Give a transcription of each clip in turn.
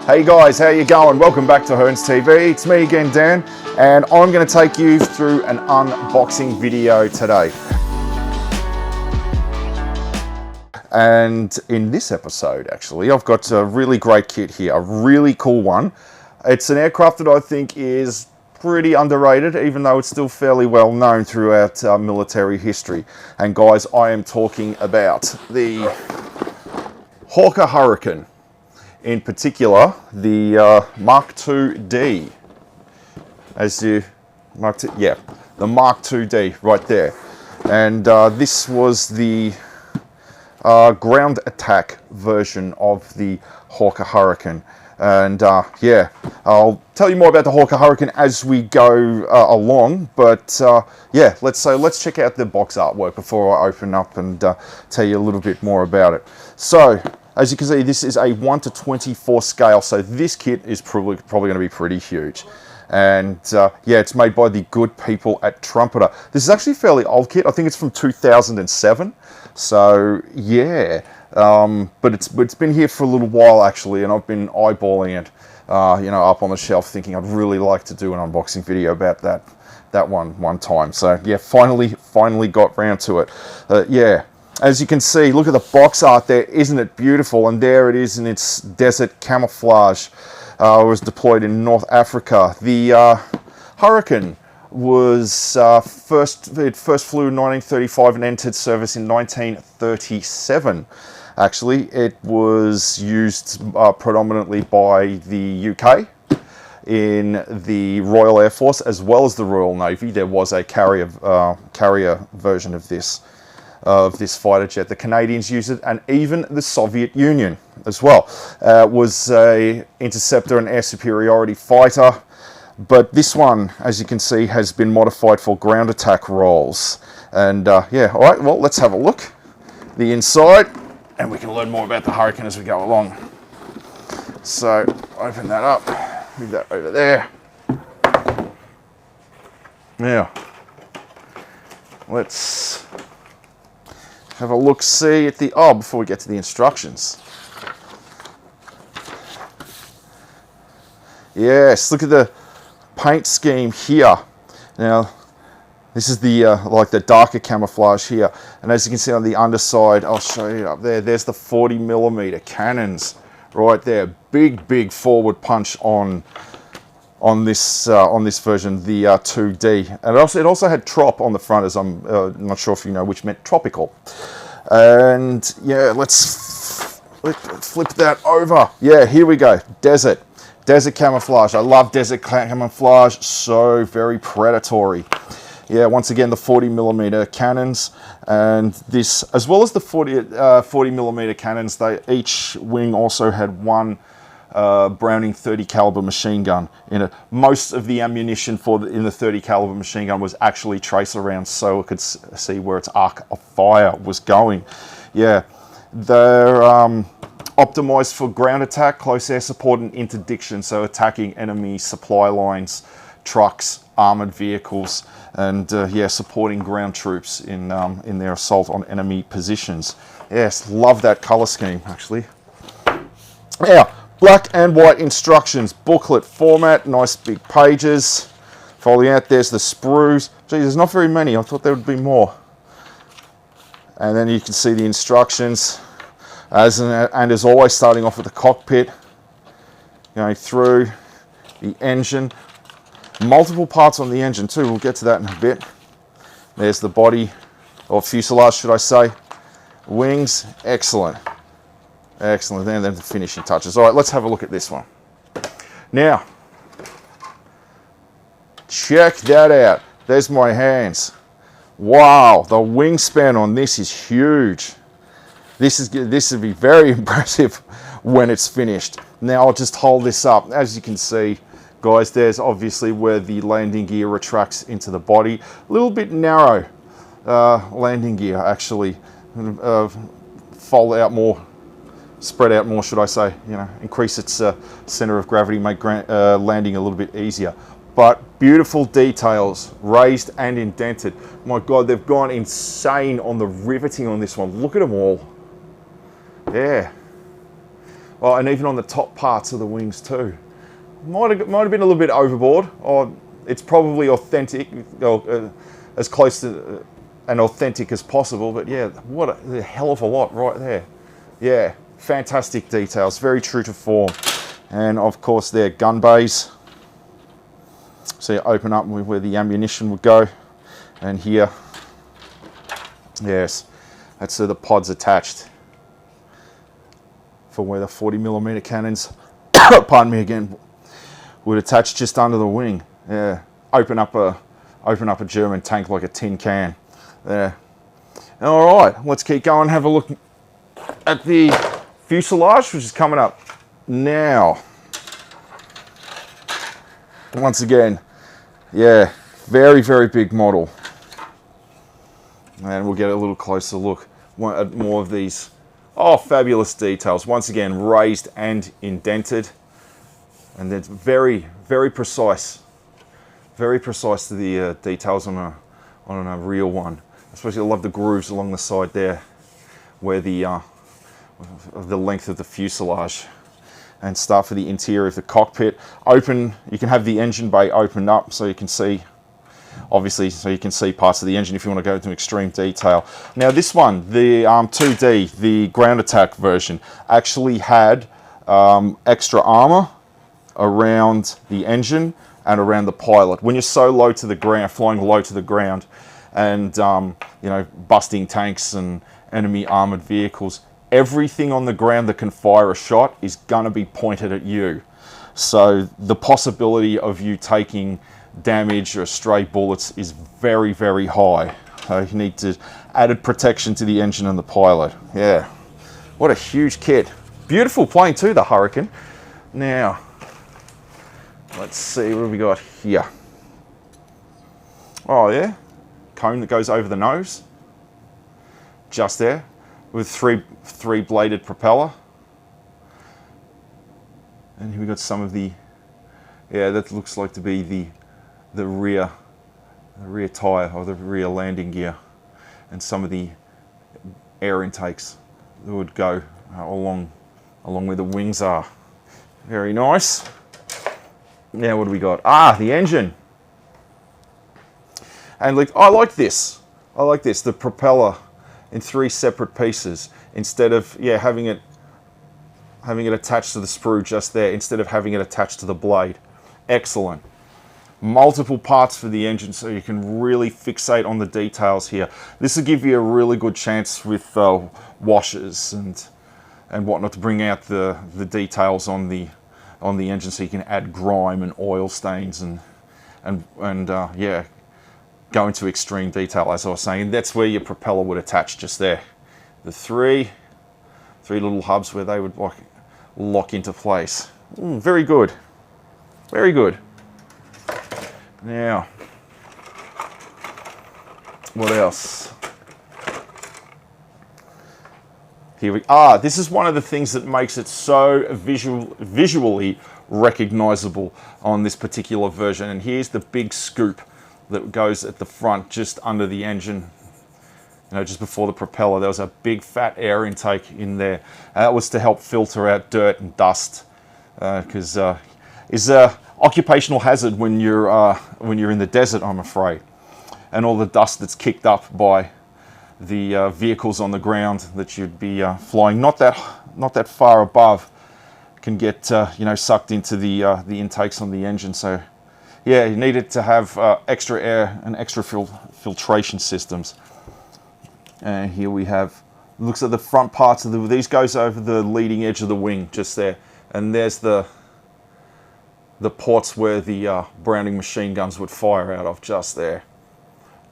Hey guys, how you going? Welcome back to Hearns TV. It's me again, Dan, and I'm going to take you through an unboxing video today. And in this episode, actually, I've got a really great kit here, a really cool one. It's an aircraft that I think is pretty underrated, even though it's still fairly well known throughout military history. And guys, I am talking about the Hawker Hurricane. In particular, the Mark II-D. The Mark II-D right there. And this was the ground attack version of the Hawker Hurricane. And yeah, I'll tell you more about the Hawker Hurricane as we go along. But yeah, let's check out the box artwork before I open up and tell you a little bit more about it. So, as you can see, this is a 1:24 scale, so this kit is probably going to be pretty huge. And yeah, it's made by the good people at Trumpeter. This is actually a fairly old kit. I think it's from 2007. So yeah, but it's been here for a little while actually, and I've been eyeballing it, you know, up on the shelf, thinking I'd really like to do an unboxing video about that one time. So yeah, finally got round to it. Yeah. As you can see, look at the box art there. Isn't it beautiful? And there it is in its desert camouflage. It was deployed in North Africa. The Hurricane was first flew in 1935 and entered service in 1937. Actually, it was used predominantly by the UK in the Royal Air Force as well as the Royal Navy. There was a carrier version of this fighter jet. The Canadians used it, and even the Soviet Union as well. Was a interceptor and air superiority fighter, but this one, as you can see, has been modified for ground attack roles. And yeah, all right, well, let's have a look the inside, and we can learn more about the Hurricane as we go along. So open that up, move that over there. Now let's have a look-see at the, before we get to the instructions. Yes, look at the paint scheme here. Now, this is the, like the darker camouflage here. And as you can see on the underside, I'll show you up there, there's the 40mm cannons right there. Big forward punch on this version, the II-D, and it also had Trop on the front, as I'm not sure if you know, which meant tropical. And yeah, let's flip that over. Yeah, here we go. Desert camouflage. I love desert camouflage. So very predatory. Yeah, once again, the 40mm cannons, and this, as well as the 40mm cannons, each wing also had one Browning 30 caliber machine gun in it. Most of the ammunition in the 30 caliber machine gun was actually tracer rounds, so it could see where its arc of fire was going. Yeah, they're optimized for ground attack, close air support, and interdiction, so attacking enemy supply lines, trucks, armored vehicles, and yeah, supporting ground troops in their assault on enemy positions. Yes, love that color scheme actually. Yeah. Black and white instructions, booklet format, nice big pages. Folding out, there's the sprues. Gee, there's not very many. I thought there would be more. And then you can see the instructions. As always, starting off with the cockpit, going through the engine. Multiple parts on the engine too. We'll get to that in a bit. There's the body, or fuselage, should I say. Wings, excellent. Excellent, and then the finishing touches. All right, let's have a look at this one. Now, check that out. There's my hands. Wow, the wingspan on this is huge. This would be very impressive when it's finished. Now I'll just hold this up. As you can see, guys, there's obviously where the landing gear retracts into the body. A little bit narrow landing gear, actually. Fold out more. Spread out more, should I say, you know, increase its center of gravity, make landing a little bit easier. But beautiful details, raised and indented. My God, they've gone insane on the riveting on this one. Look at them all. Yeah. Oh, and even on the top parts of the wings too. Might have been a little bit overboard, or it's probably authentic, or as close to and authentic as possible. But yeah, what a hell of a lot right there. Yeah, fantastic details, very true to form. And of course, their gun bays. So you open up where the ammunition would go, and here, yes, that's where the pod's attached for where the 40mm cannons, pardon me again, would attach just under the wing. Yeah, open up a German tank like a tin can. There. All right, let's keep going. Have a look at the fuselage, which is coming up now. Once again, yeah, very, very big model. And we'll get a little closer look at more of these. Oh, fabulous details. Once again, raised and indented. And it's very, very precise. Very precise to the details on a real one. Especially I love the grooves along the side there, where the length of the fuselage. And start for the interior of the cockpit. Open, you can have the engine bay opened up so you can see, obviously, so you can see parts of the engine if you want to go into extreme detail. Now this one, the 2D, the ground attack version, actually had extra armor around the engine and around the pilot. When you're so low to the ground, flying low to the ground, and you know, busting tanks and enemy armored vehicles, everything on the ground that can fire a shot is gonna be pointed at you. So the possibility of you taking damage or stray bullets is very, very high. So you need to added protection to the engine and the pilot. Yeah, what a huge kit. Beautiful plane too, the Hurricane. Now, let's see, what have we got here? Oh yeah, cone that goes over the nose. Just there. With three bladed propeller. And here we got some of the, yeah, that looks like to be the rear tire or the rear landing gear, and some of the air intakes that would go along where the wings are. Very nice. Now what do we got? Ah, the engine. And like, I like this, the propeller in 3 separate pieces, instead of having it attached to the sprue just there, instead of having it attached to the blade. Excellent. Multiple parts for the engine, so you can really fixate on the details here. This will give you a really good chance with washers and whatnot to bring out the details on the engine, so you can add grime and oil stains and yeah, go into extreme detail, as I was saying. That's where your propeller would attach just there. The three little hubs where they would lock into place. Very good. Very good. Now, what else? Here we are. This is one of the things that makes it so visually recognizable on this particular version. And here's the big scoop that goes at the front, just under the engine, you know, just before the propeller. There was a big fat air intake in there. That was to help filter out dirt and dust, because it's an occupational hazard when you're in the desert, I'm afraid, and all the dust that's kicked up by the vehicles on the ground that you'd be flying not that far above can get you know, sucked into the intakes on the engine. So yeah, you needed to have extra air and extra filtration systems. And here we have, looks at the front parts of these goes over the leading edge of the wing just there, and there's the ports where the Browning machine guns would fire out of, just there.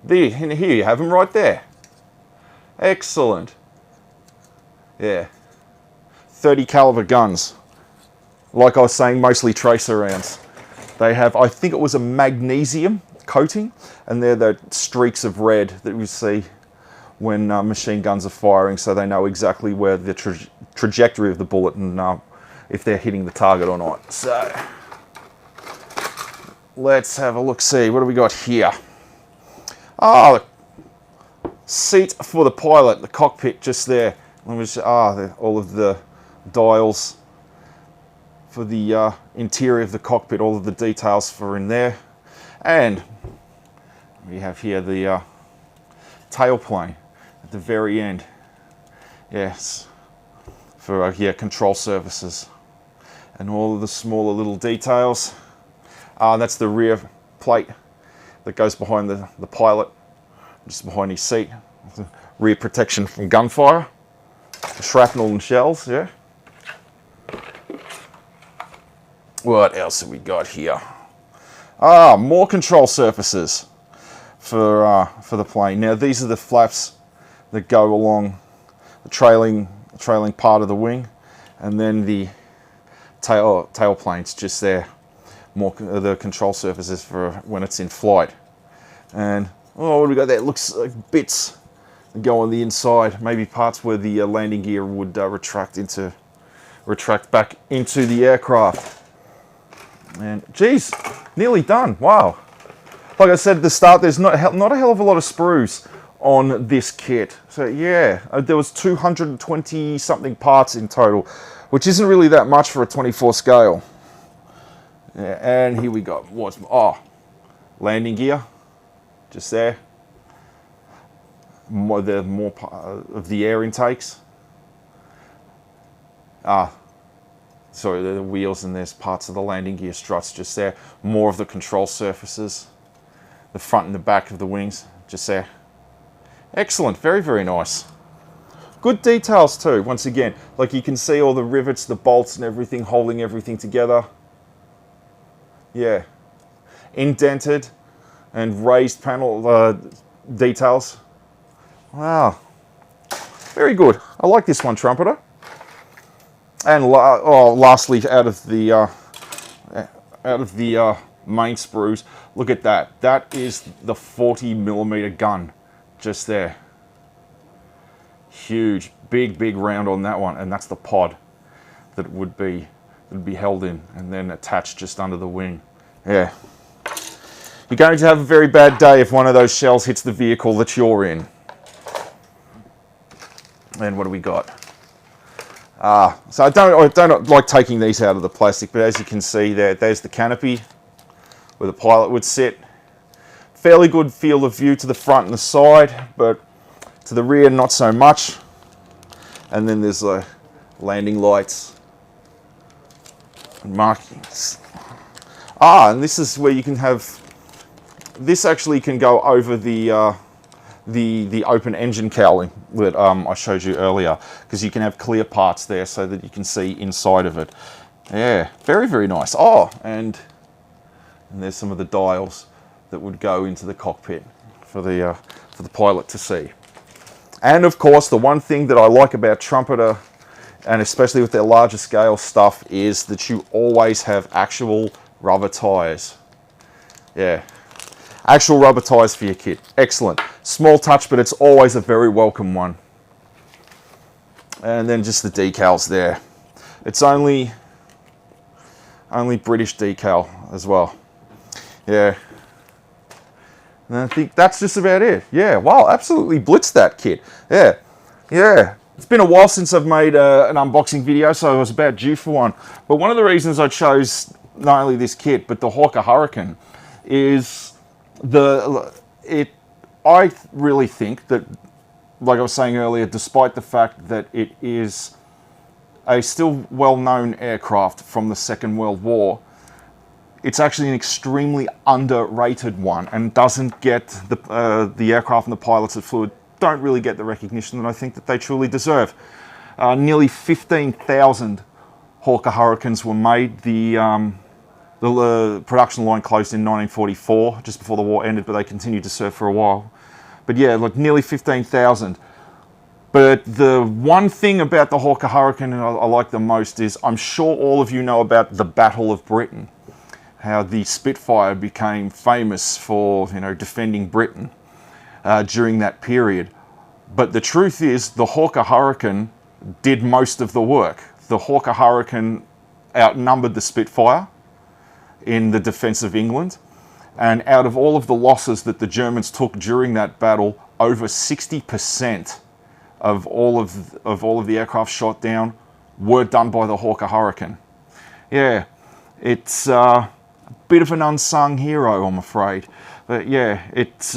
And here you have them right there. Excellent. Yeah, 30 caliber guns. Like I was saying, mostly tracer rounds. They have, I think it was a magnesium coating, and they're the streaks of red that we see when machine guns are firing, so they know exactly where the trajectory of the bullet and if they're hitting the target or not. So let's have a look, see, what do we got here? Ah, the seat for the pilot, the cockpit just there. All of the dials for the interior of the cockpit, all of the details for in there. And we have here the tailplane at the very end. Yes, for control surfaces and all of the smaller little details. That's the rear plate that goes behind the pilot, just behind his seat. Rear protection from gunfire, shrapnel and shells, yeah. What else have we got here? More control surfaces for the plane. Now these are the flaps that go along the trailing part of the wing, and then the tail planes just there. More the control surfaces for when it's in flight. And what do we got there? It looks like bits that go on the inside. Maybe parts where the landing gear would retract back into the aircraft. And geez, nearly done. Wow. Like I said at the start, there's not a hell of a lot of sprues on this kit. So yeah, there was 220 something parts in total, which isn't really that much for a 24 scale. Yeah, and here we go. Landing gear, just there. More of the air intakes. Sorry, the wheels, and there's parts of the landing gear struts just there. More of the control surfaces. The front and the back of the wings, just there. Excellent, very, very nice. Good details too, once again. Like you can see all the rivets, the bolts and everything, holding everything together. Yeah. Indented and raised panel details. Wow. Very good. I like this one, Trumpeter. And lastly, out of the main sprues, look at that. That is the 40mm gun, just there. Huge, big round on that one, and that's the pod that would be held in and then attached just under the wing. Yeah. You're going to have a very bad day if one of those shells hits the vehicle that you're in. And what do we got? So I don't like taking these out of the plastic, but as you can see there's the canopy where the pilot would sit. Fairly good field of view to the front and the side, but to the rear not so much. And then there's the landing lights and markings. And this is where you can have, this actually can go over the open engine cowling that I showed you earlier, because you can have clear parts there so that you can see inside of it. Yeah, very, very nice. And there's some of the dials that would go into the cockpit for the pilot to see. And of course, the one thing that I like about Trumpeter, and especially with their larger scale stuff, is that you always have actual rubber tires. Yeah. Actual rubber tires for your kit. Excellent. Small touch, but it's always a very welcome one. And then just the decals there. It's only British decal as well. Yeah. And I think that's just about it. Yeah, wow, absolutely blitzed that kit. Yeah. It's been a while since I've made an unboxing video, so I was about due for one. But one of the reasons I chose not only this kit, but the Hawker Hurricane is I really think that, like I was saying earlier, despite the fact that it is a still well-known aircraft from the Second World War, it's actually an extremely underrated one and doesn't get the aircraft and the pilots that flew it don't really get the recognition that I think that they truly deserve. Nearly 15,000 Hawker Hurricanes were made. The production line closed in 1944, just before the war ended, but they continued to serve for a while. But yeah, like nearly 15,000. But the one thing about the Hawker Hurricane I like the most is, I'm sure all of you know about the Battle of Britain. How the Spitfire became famous for, defending Britain during that period. But the truth is, the Hawker Hurricane did most of the work. The Hawker Hurricane outnumbered the Spitfire in the defense of England, and out of all of the losses that the Germans took during that battle, over 60% of all of the aircraft shot down were done by the Hawker Hurricane. yeah, it's a bit of an unsung hero, I'm afraid. But yeah, it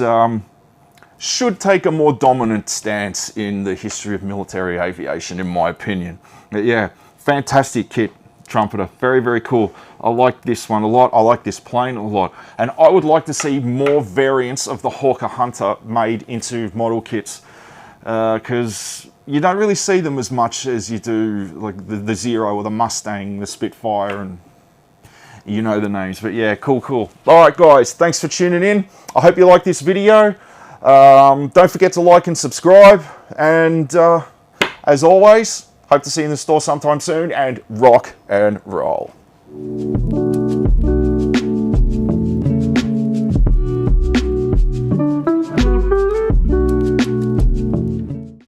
should take a more dominant stance in the history of military aviation, in my opinion. But yeah, fantastic kit, Trumpeter. Very, very cool. I like this one a lot. I like this plane a lot. And I would like to see more variants of the Hawker Hunter made into model kits, because you don't really see them as much as you do like the Zero or the Mustang, the Spitfire, and you know the names. But yeah, cool, cool. All right, guys, thanks for tuning in. I hope you like this video. Don't forget to like and subscribe. And as always, hope to see you in the store sometime soon. And rock and roll.